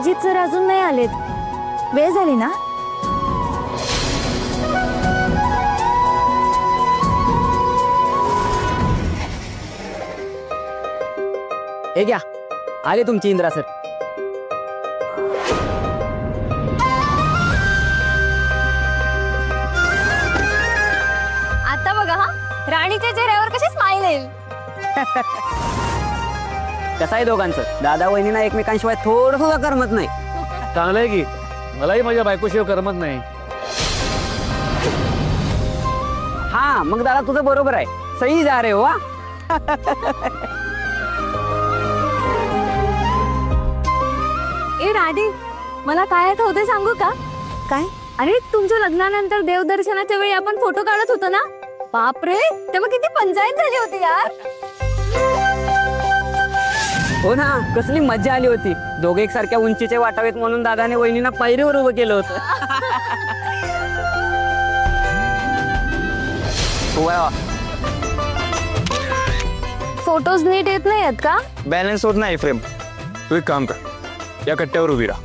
Abhijit sir अजून नाही आलेत, वेळ झाली ना? हे घ्या, आले तुमची इंद्रा सर. आता बघा हा, राणीच्या चेहऱ्यावर कशी स्माइल आहे. कसं आहे दोघांचं? दादा वहिनींना एकमेकांशिवाय थोडं सुद्धा करमत नाही. चांगलं आहे की, मलाही माझ्या बायकोशिवाय करमत नाही. हा मग दादा तुझं बरोबर आहे, सही जा रे हो. ए राणी, मला काय होते सांगू का? काय? अरे तुमच्या लग्नानंतर देवदर्शनाच्या वेळी आपण फोटो काढत होतो ना, बापरे तेव्हा किती पंचायत झाली होती यार. हो ना, कसली मजा आली होती. दोघे एकसारख्या उंचीचे वाटावेत म्हणून दादाने वहिनींना पायरीवर उभं केलं होतं. फोटोज नीट येत नाही आहेत का? बॅलन्स होत नाही फ्रेम. तू एक काम कर, या कट्ट्यावर उभी राहा.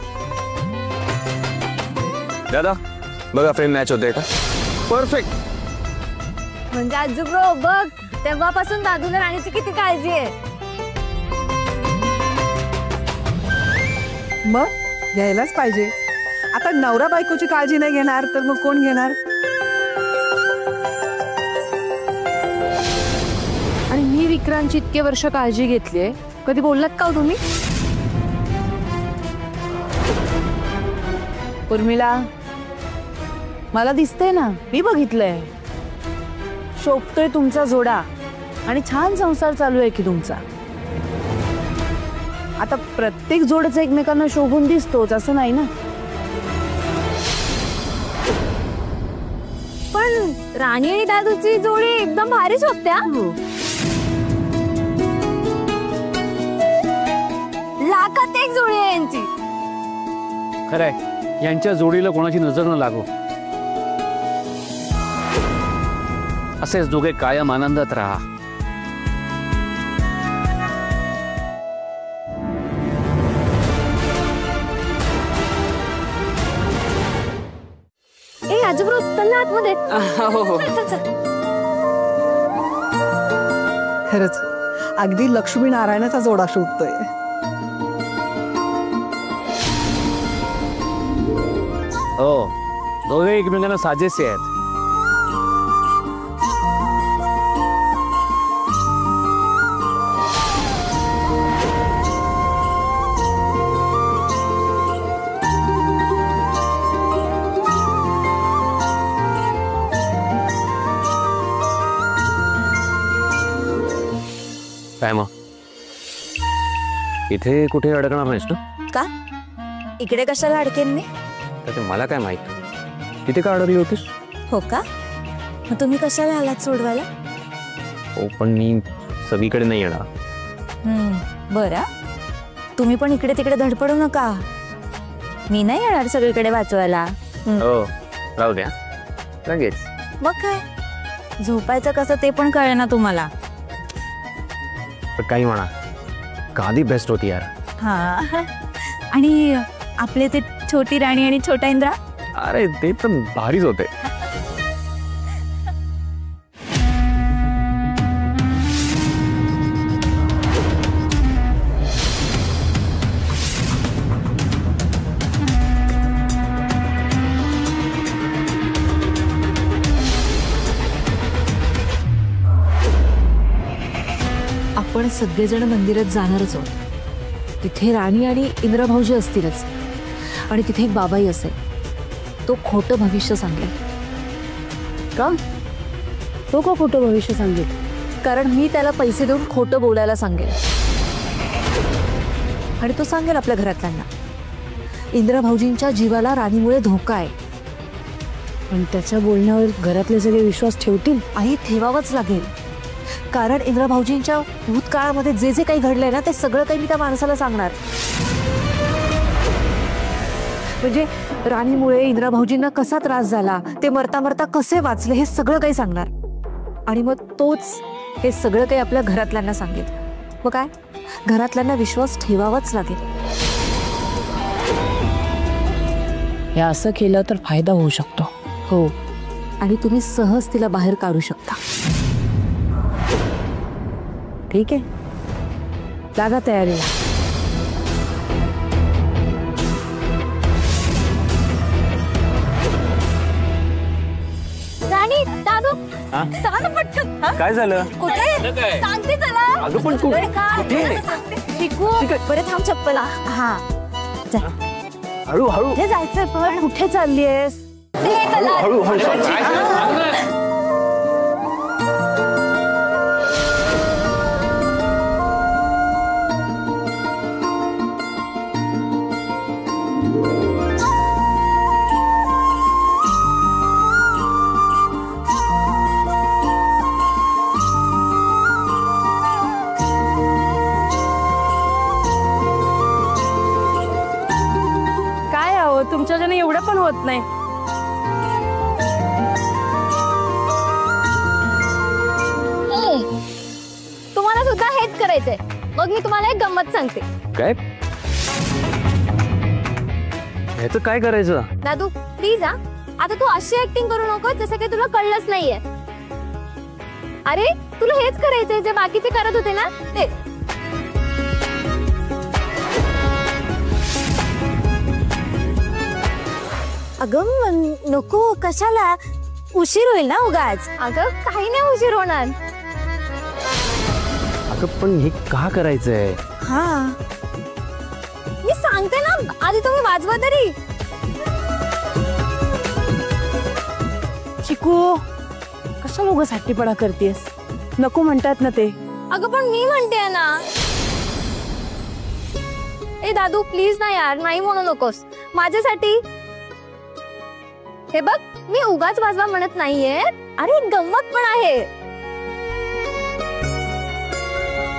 दादा बघा फ्रेम मॅच होते का? परफेक्ट. म्हणजे आजू ब्रो बघ, तेव्हापासून दादूला राणीची किती काळजी आहे. मग घ्यायलाच पाहिजे. आता नवरा बायकोची काळजी नाही घेणार तर मग कोण घेणार? आणि मी विक्रांतची इतके वर्ष काळजी घेतलीये, कधी बोललात का तुम्ही? उर्मिला, मला दिसतंय ना, मी बघितलंय. शोभतोय तुमचा जोडा आणि छान संसार चालू आहे की तुमचा. आता प्रत्येक जोडच एकमेकांना शोभून दिसतोच असं नाही ना. पण राणी आणि दादूची जोडी एकदम भारी शोभत्या. लाखात एक जोडी आहे यांची. खरंय, यांच्या जोडीला कोणाची नजर न लागो. असेच दोघे कायम आनंदात राहा. ए आजूब्रो चल ना आतमध्ये. हो. चल चल. खरंच अगदी लक्ष्मी नारायणाचा जोडा शोभतोय. हो, दोघे एकमेकांना साजेसे आहेत. काय मग इथे कुठे अडकणार नाहीस ना? का इकडे कशाला अडकेन मी? तर मला काय माहित, तिथे का अडकली होतीस? हो का, मग तुम्ही कशाला आलात सोडवायला? हो पण मी सगळीकडे नाही येणार. बरं, तुम्ही पण इकडे तिकडे धडपडू नका. मी नाही येणार सगळीकडे वाचवायला. हो राहू द्या लगेच. मग काय झोपायचं कसं ते पण कळेल ना तुम्हाला. पण काही म्हणा, गादी बेस्ट होती यार. हा, आणि आपले ते छोटी राणी आणि छोटा इंद्रा, अरे ते तर भारीच होते. आपण सगळेजण मंदिरात जाणारच आहोत. तिथे राणी आणि इंद्रा भाऊजी असतीलच, आणि तिथे एक बाबाई असेल. तो खोटं भविष्य सांगेल. का? तो का खोटं भविष्य सांगेल? कारण मी त्याला पैसे देऊन खोटं बोलायला सांगेल. आणि तो सांगेल आपल्या घरातल्यांना इंद्रा भाऊजींच्या जीवाला राणीमुळे धोका आहे. पण त्याच्या बोलण्यावर घरातले सगळे विश्वास ठेवतील? आई, ठेवावंच लागेल. कारण इंद्रा भाऊजींच्या भूतकाळामध्ये जे जे काही घडलंय ना, ते सगळं काही मी त्या माणसाला सांगणार. म्हणजे राणीमुळे इंद्रा भाऊजींना कसा त्रास झाला, ते मरता मरता कसे वाचले, हे सगळं काही सांगणार. आणि मग तोच हे सगळं काही आपल्या घरातल्यांना सांगेल. मग काय, घरातल्यांना विश्वास ठेवावाच लागेल. हे असं केलं तर फायदा होऊ शकतो. हो, आणि तुम्ही सहज तिला बाहेर काढू शकता. ठीक आहे, लागा तयारीला. राणी, दादू, चला ना पटकन. हा? काय झालं? कुठे सांगते चला. अगं पण तू कुठे? शिकू बरं, थांब चप्पल. हा चल, हळू हळू कुठे जायचंय पण? कुठे चाललीयस? चला. हळू हळू. काय हवं तुमच्याकडे? एवढं पण होत नाही. तुम्हाला सुद्धा हेच करायचंय. मग मी तुम्हाला एक गंमत सांगते. काय? ह्याचं काय करायचं? दादू प्लीज हा, आता तू अशी ऍक्टिंग करू नको जसं काही तुला कळलंच नाहीये. अरे तुला हेच करायचंय जे बाकीचे करत होते ना ते. अगं नको, कशाला? उशीर होईल ना उगाच. अगं काही नाही उशीर होणार. अगं पण हे का करायचंय? हा, मी सांगते ना, आधी तुम्ही वाजवा तरी. चिकू, कशा लोक साठीपणा करतेस? नको म्हणतात ना ते. अगं पण मी म्हणते ना. ए दादू प्लीज ना यार, नाही म्हणू नकोस माझ्यासाठी. हे बघ, मी उगाच वाजवा म्हणत नाहीये. अरे गंमत पण आहे.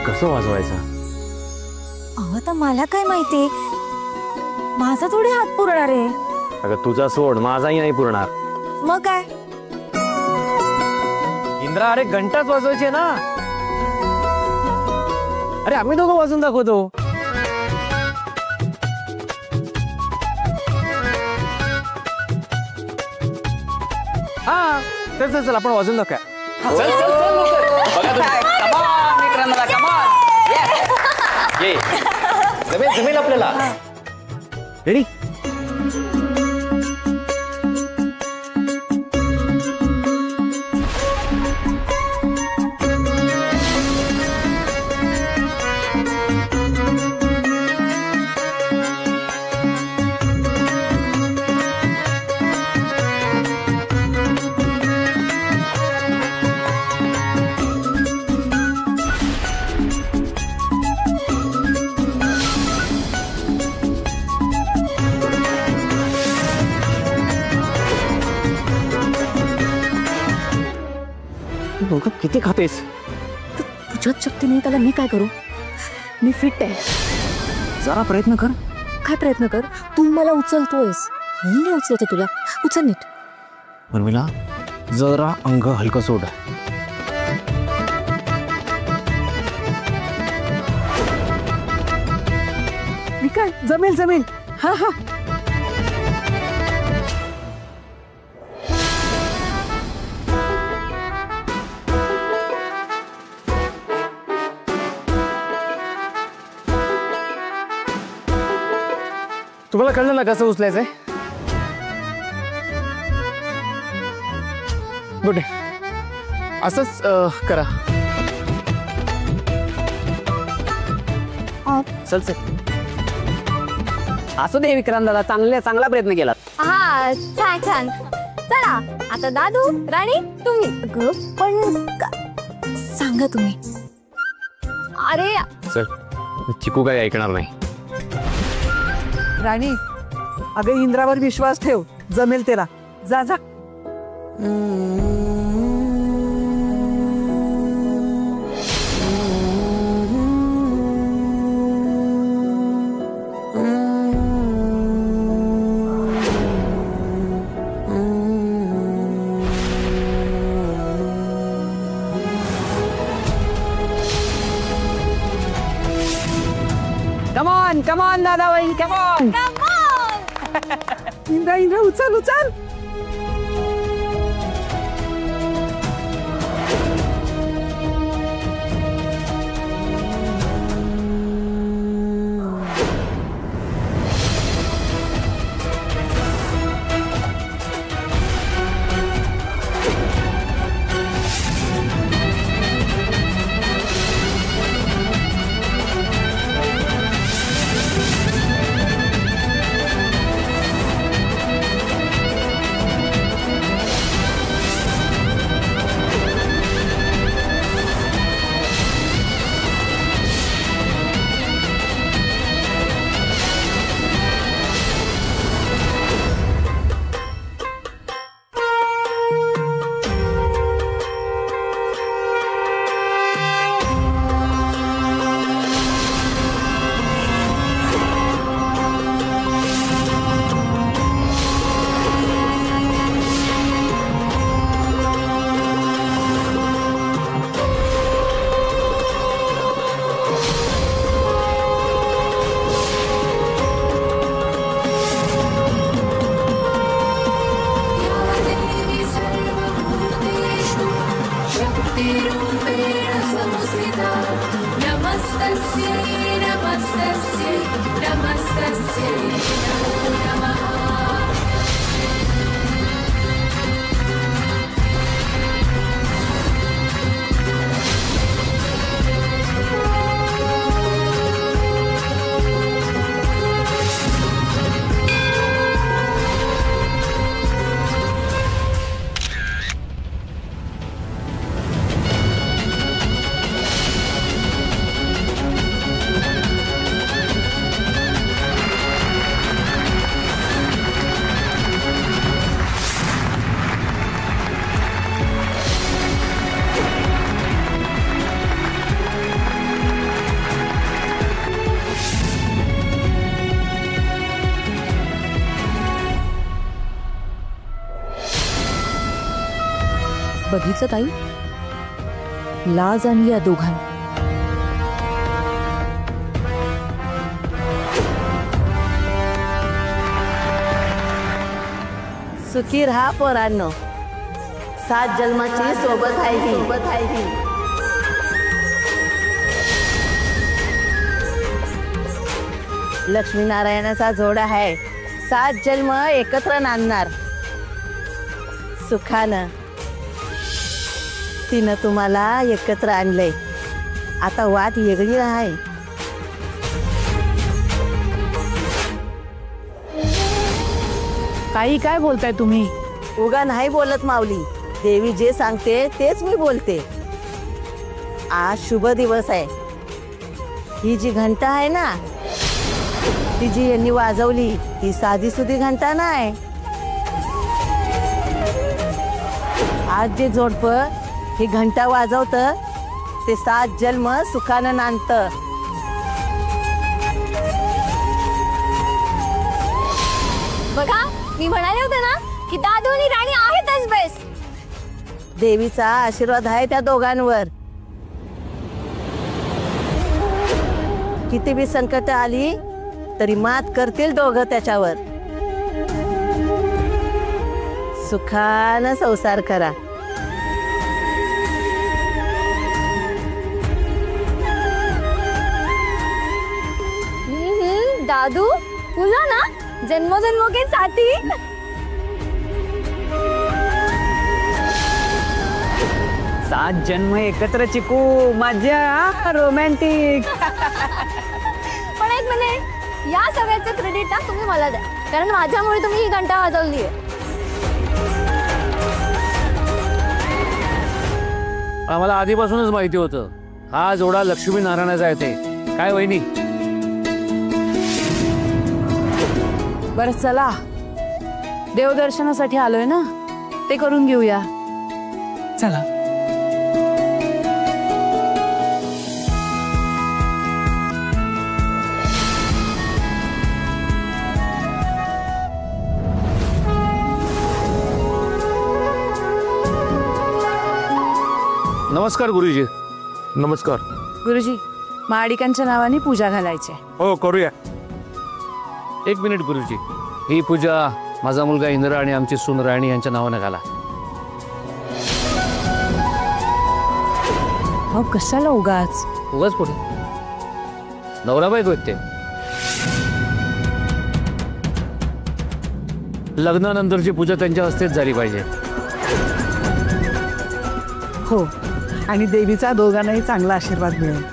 कसं वाजवायचं? अहो तर मला काय माहिती, माझा थोडी हात पुरणार आहे. अगं तुझा सोड, माझाही नाही पुरणार. मग काय? इंद्रा, अरे घंटाच वाजवायची ना. अरे आम्ही दोघं वाजून दाखवतो. हा चल चल चल, आपण वाजून दाखवूया. चल चल चल लवकर. बघा तुम्ही. कमान विक्रांतला, कमान. ये जमेल जमेल आपल्याला. रेडी? दोघं किती खातेस? तुझ्यात शक्ती नाही, त्याला मी काय करू? मी फिट आहे. जरा प्रयत्न कर. काय प्रयत्न कर? तू मला उचलतोयस, मी नाही उचलते तुला. उचल नीट. उर्मिला, जरा अंग हलकं सोड. विकाय, जमेल जमेल. हा हा. तुम्हाला कळलं ना कसं उचलायचंय? गुड. असंच करा. चल चल. असू दे विक्रांत दादा, चांगला प्रयत्न केला. हा छान छान. चला आता दादू, राणी तुम्ही. अगं पण सांगा तुम्ही. अरे चल, चिकू काही ऐकणार नाही. राणी, अगं इंद्रावर विश्वास ठेव, जमेल तेरा. जा जा. कमॉन कमॉन दादा बाई, कमॉन. इंद्रा इंद्रा उचल उचल. बघितलं ताई, लाज आणली या दोघांनी. सुखी राहा पोरांनो, 7 जन्माची सोबत आहे ही. लक्ष्मीनारायणाचा जोडा आहे, 7 जन्म एकत्र नांदणार. सुखानं तिनं तुम्हाला एकत्र आणलंय, आता वाट वेगळी आहे. काही काय बोलताय तुम्ही? उगा नाही बोलत माऊली, देवी जे सांगते तेच मी बोलते. आज शुभ दिवस आहे. ही जी घंटा आहे ना, ती जी यांनी वाजवली, ती साधी सुधी घंटा नाही. आज जे जोडपं ही घंटा वाजवत, ते 7 जन्म सुखानं नांदतं. बघा, मी म्हणाले होते ना की दादू आणि राणी आहेतच बेस्ट. देवीचा आशीर्वाद आहे त्या दोघांवर. किती बी संकट आली तरी मात करतील दोघं त्याच्यावर. सुखानं संसार करा. दादू तुला ना जन्मोजन्मों के साथी. सात जन्म एकत्र चिकू, मजा रोमॅन्टिक. पण एक मिनिट, या सगळ्याचं क्रेडिट ना तुम्ही मला द्या, कारण माझ्यामुळे तुम्ही ही घंटा वाजवली आहे. आम्हाला आधीपासूनच माहिती होतं हा जोडा लक्ष्मी नारायणाचा आहे. ते काय वहिनी? बरं चला, देवदर्शनासाठी आलोय ना, ते करून घेऊया. चला. नमस्कार गुरुजी. नमस्कार. गुरुजी, माडिकांच्या नावाने पूजा घालायची. हो करूया. एक मिनिट गुरुजी, ही पूजा माझा मुलगा इंद्र आणि आमची सून राणी यांच्या नावानं घाला. अहो कशाला उगाच? उगाच कुठे? नवरा बायको आहेत ते. लग्नानंतरची पूजा त्यांच्या हस्तेच झाली पाहिजे. हो, आणि देवीचा दोघांनाही चांगला आशीर्वाद मिळेल.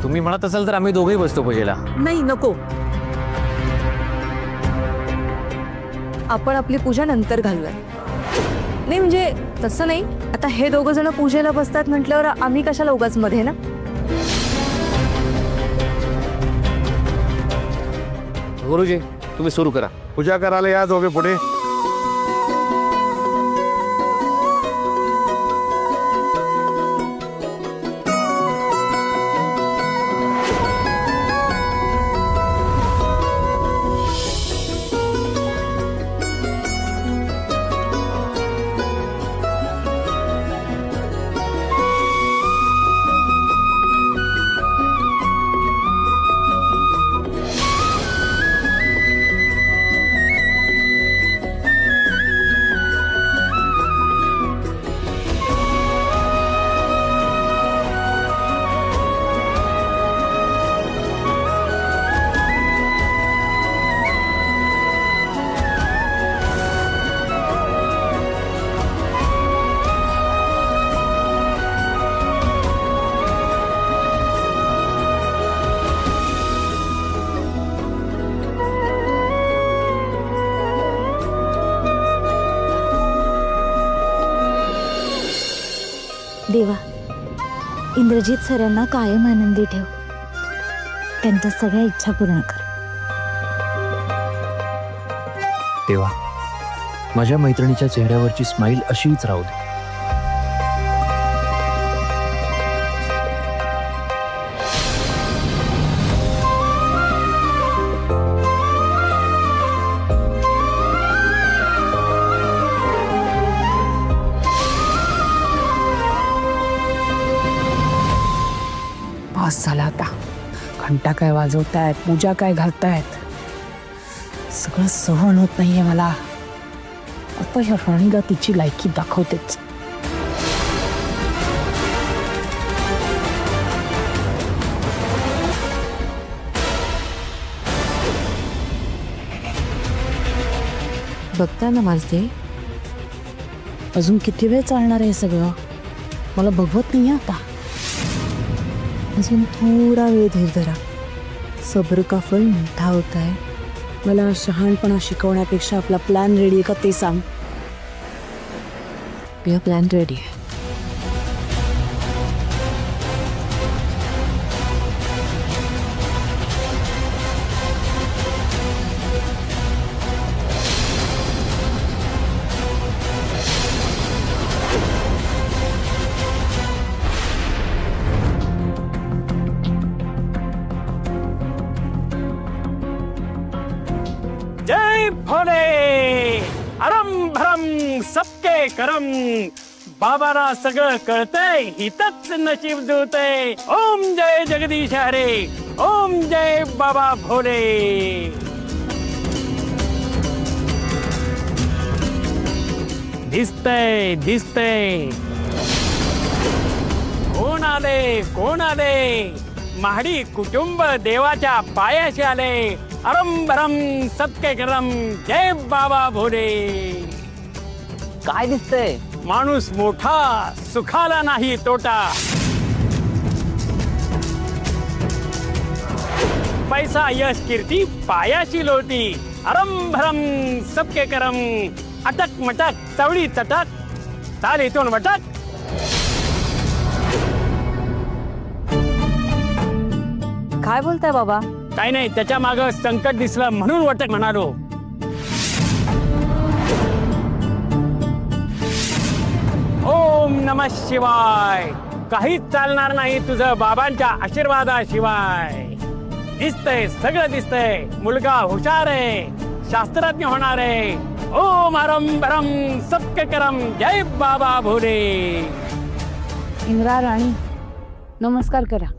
तुम्ही म्हणत असाल तर आम्ही दोघेही बसतो पूजेला. नाही नको, आपण आपली पूजा नंतर घालूया. नाही म्हणजे तसं नाही, आता हे दोघं जण पूजेला बसतात म्हटल्यावर आम्ही कशाला उगाच मध्ये ना. गुरुजी तुम्ही सुरू करा. पूजा करायला या दोघे पुढे. देवा, इंद्रजित सरांना कायम आनंदी ठेव. त्यांच्या सगळ्या इच्छा पूर्ण कर. देवा, माझ्या मैत्रिणीच्या चेहऱ्यावरची स्माईल अशीच राहू दे. बस झाला आता. घंटा काय वाजवतायत, पूजा काय घालतायत, सगळं सहन होत नाहीये मला. आता ह्या राणीला तिची लायकी दाखवतेच. बघता ना मालते, अजून किती वेळ चालणार आहे सगळं? मला बघवत नाही आता. अजून थोडा वेळ धीर धरा. सब्र का फल मीठा होता है. मला शहाणपणा शिकवण्यापेक्षा आपला प्लॅन रेडी आहे का ते सांग. आपला प्लॅन रेडी आहे. जय भोले. अरम भरम सबके करम. बाबाला सगळं कळतंय, हितच नशीब जुळतंय. ओम जय जगदीश हरे. ओम जय बाबा भोले. दिसतंय दिसतंय. कोण आले कोण आले. महाडी कुटुंब देवाच्या पायाशी आले. अरम भरम सबके करम. जय बाबा भोले. काय दिसतंय? माणूस मोठा, सुखाला नाही तोटा. पैसा यश कीर्ती पायाशी लोटी. अरम भरम सबके करम. अटक मटक चवळी चटक. चाल इथून वटक. काय बोलताय बाबा? काही नाही, त्याच्या माग संकट दिसलं म्हणून वटक म्हणालो. ओम नमः शिवाय. काहीच चालणार नाही तुझं बाबांच्या आशीर्वादाशिवाय. दिसतंय सगळं दिसतंय. मुलगा हुशार आहे, शास्त्रज्ञ होणार आहे. ओम हरम भरम सबके करम. जय बाबा भोले. इंद्रा राणी नमस्कार करा.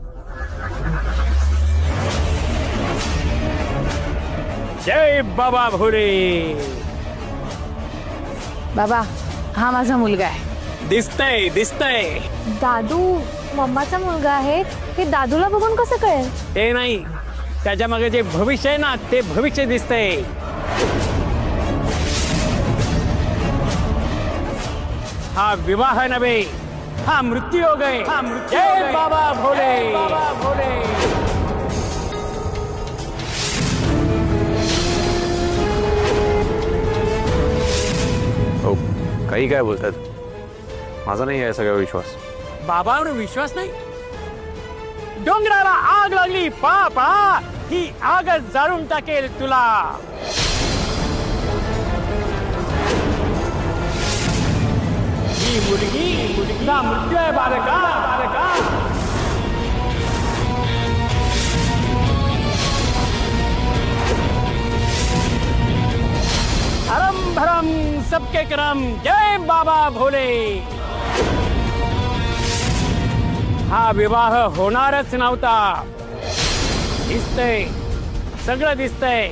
जय बाबा भोले. बाबा हा माझा मुलगा आहे. दिसतंय दिसतंय. दादू मम्माचा मुलगा आहे हे दादूला बघून कसं कळेल? ते नाही, त्याच्या मागे जे भविष्य आहे ना ते भविष्य दिसतंय. हा विवाह नव्हे, हा मृत्यूयोग आहे. जय बाबा भोले. बाबा भोले. हो काही काय बोलतात, माझा नाही आहे सगळा विश्वास. बाबावर विश्वास नाही? डोंगराला आग लागली पापा, ही आग जाळून टाकेल तुला. ही मुलगीचा मृत्यू आहे बालका. बालका हरम भरम सबके करम. जय बाबा भोले. हा विवाह होणारच नव्हता. दिसतंय, सगळं दिसतंय.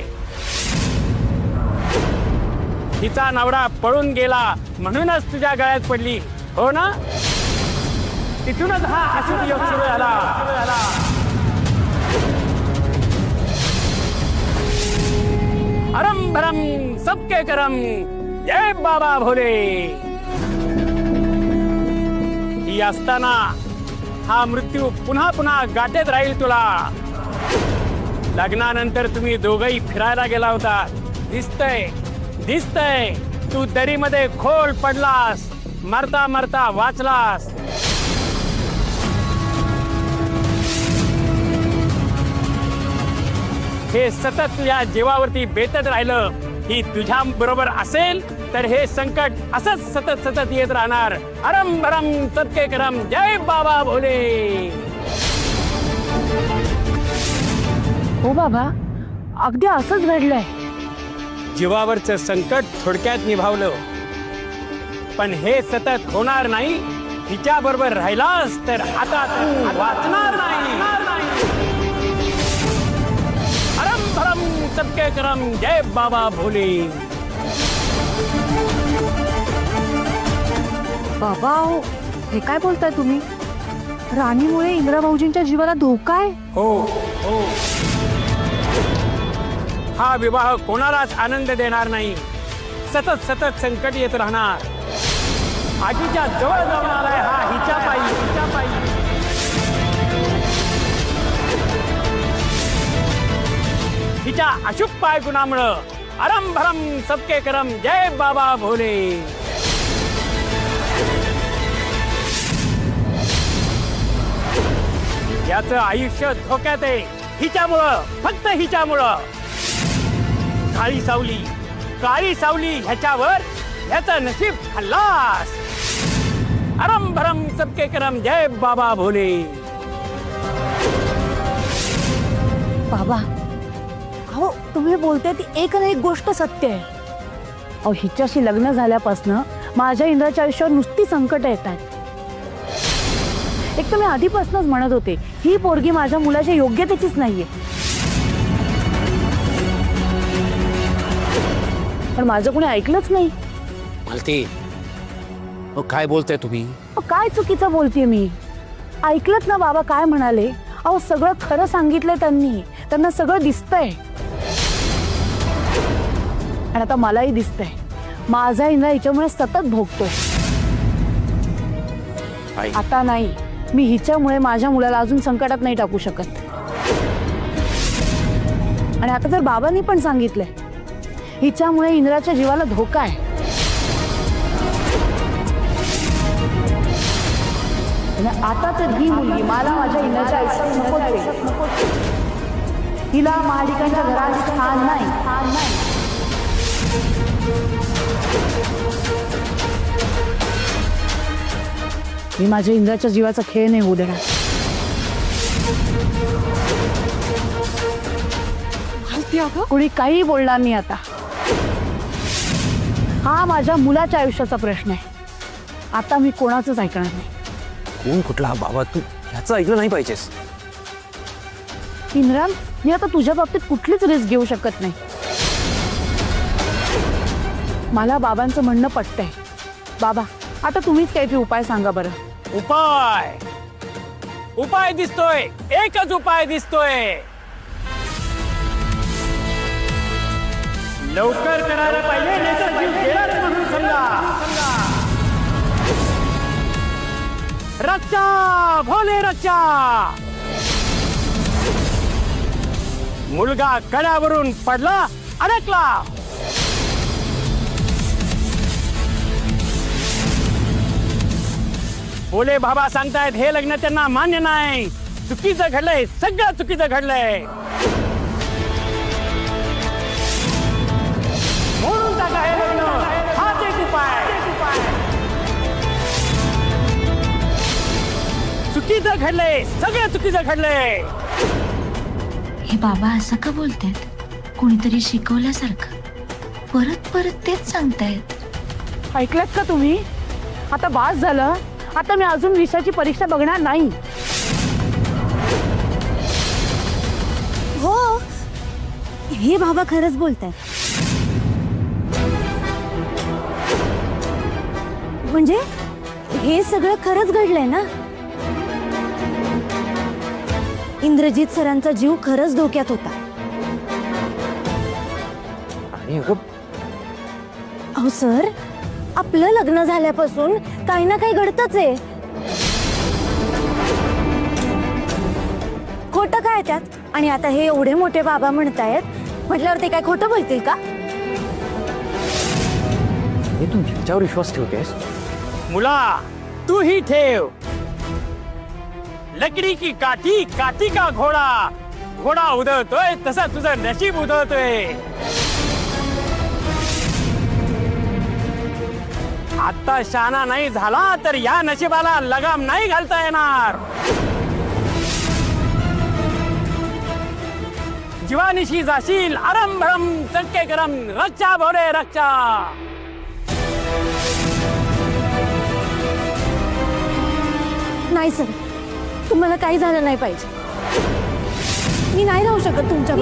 तिचा नवरा पळून गेला म्हणूनच तुझ्या गळ्यात पडली, हो ना? तिथूनच हा अशुभ योग सुरू झाला. हरम भरम सबके करम. जय बाबा भोले. ही असताना हा मृत्यू पुन्हा पुन्हा गाठत राहील तुला. लग्नानंतर तुम्ही दोघंही फिरायला गेला होता. दिसतंय दिसतंय. तू दरीमध्ये खोल पडलास, मरता मरता वाचलास. हे सतत तुझ्या जीवावरती बेतत राहिलं. ही तुझ्या बरोबर असेल तर हे संकट असंच सतत सतत येत राहणार. हरम भरम सबके करम. जय बाबा भोले. हो बाबा, अगदी असंच घडलंय. जीवावरचं संकट थोडक्यात निभावलं, पण हे सतत होणार नाही. हिच्या बरोबर राहिलास तर आता तू वाचणार नाही. हरम भरम सबके करम. जय बाबा भोले. बाबा हो, हे काय बोलताय तुम्ही? राणीमुळे इंदिरा भाऊजींच्या जीवाला धोका आहे? हो हो. हा विवाह कोणालाच आनंद देणार नाही. सतत सतत संकट येत राहणार. आजीच्या जवळ जाऊन आलाय हा हिच्या पायी. हिच्या पायी. हिच्या अशुभ पाय गुणामुळं. हरम भरम सबके करम. जय बाबा भोले. याचं आयुष्य धोक्यात आहे हिच्यामुळं, फक्त हिच्यामुळं. काळी सावली ह्याच्यावर ह्याचं नशीब खल्लास. हरम भरम सबके करम. जय बाबा भोले. बाबा अहो, तुम्ही बोलताय ती एक ना एक गोष्ट सत्य आहे. अहो, हिच्याशी लग्न झाल्यापासनं माझ्या इंद्राच्या आयुष्यावर नुसती संकट येत आहेत. एक तर मी आधीपासूनच म्हणत होते, ही पोरगी माझ्या मुलाच्या योग्यतेचीच नाहीये. पण माझं कोणी ऐकलंच नाही. मालती, काय बोलताय तुम्ही? काय चुकीचं बोलतेय मी? ऐकलत ना बाबा काय म्हणाले? अहो, सगळं खरं सांगितलंय त्यांनी. त्यांना सगळं दिसतंय. आणि आता मलाही दिसतंय माझा इंद्रा हिच्यामुळे सतत भोगतोय. आता नाही, मी हिच्यामुळे माझ्या मुलाला अजून संकटात नाही टाकू शकत. आणि आता जर बाबांनी पण सांगितलंय हिच्यामुळे इंद्राच्या जीवाला धोका आहे, आता तर ही मुलगी मला माझ्या इंद्राच्या आयुष्यात नकोच. हिला महाडिकांच्या घरात स्थान नाही. मी माझ्या इंद्राच्या जीवाचा खेळ नाही होऊ देणार. कोणी काही बोलणार नाही आता. हा माझ्या मुलाच्या आयुष्याचा प्रश्न आहे. आता मी कोणाचंच ऐकणार नाही. कोण कुठला बाबा? तू ह्याचं ऐकलं नाही पाहिजेस. इंद्रान, मी आता तुझ्या बाबतीत कुठलीच रिस्क घेऊ शकत नाही. मला बाबांचं म्हणणं पटतंय. बाबा आता तुम्हीच काहीतरी उपाय सांगा बरं. उपाय उपाय दिसतोय, एकच उपाय दिसतोय. लवकर करायला पाहिजे, नाहीतर जीव गेलाच म्हणून समजा. रक्षा भोले रक्षा. मुलगा कड्यावरून पडला, अडकला. भोले बाबा सांगतायत हे लग्न त्यांना मान्य नाही. चुकीचं घडलंय, सगळं चुकीचं घडलंय. म्हणून टाका हे लग्न. हाच एक उपाय. चुकीचं घडलंय, सगळं चुकीचं घडलंय. हे बाबा असं का बोलतायत? कोणीतरी शिकवल्यासारखं परत परत तेच सांगतायत. ऐकलत का तुम्ही? आता बास झालं. आता मी अजून विषयाची परीक्षा बघणार नाही. हो, हे बाबा खरंच बोलताय. म्हणजे हे सगळं खरंच घडलंय ना? इंद्रजित सरांचा जीव खरंच धोक्यात होता. आणि अगं अहो सर, आपलं लग्न झाल्यापासून काही ना काही घडतच आहे. खोटं काय त्यात? आणि आता हे एवढे मोठे बाबा म्हणतायत म्हटल्यावर ते काय खोटं बोलतील का? हे तू ह्याच्यावर विश्वास ठेवतेस? मुला तू ही ठेव. लकडी की काठी, काठी का घोडा. घोडा उधळतोय तसं तुझं नशीब उधळतोय. आता शहाणा नाही झाला तर या नशिबाला लगाम नाही घालता येणार. जीवानिशी जाशील अरम भरम चटके गरम. रक्षा भोले रक्षा. नाही सर, तुम्हाला काही झालं नाही पाहिजे. मी नाही राहू शकत तुमच्या.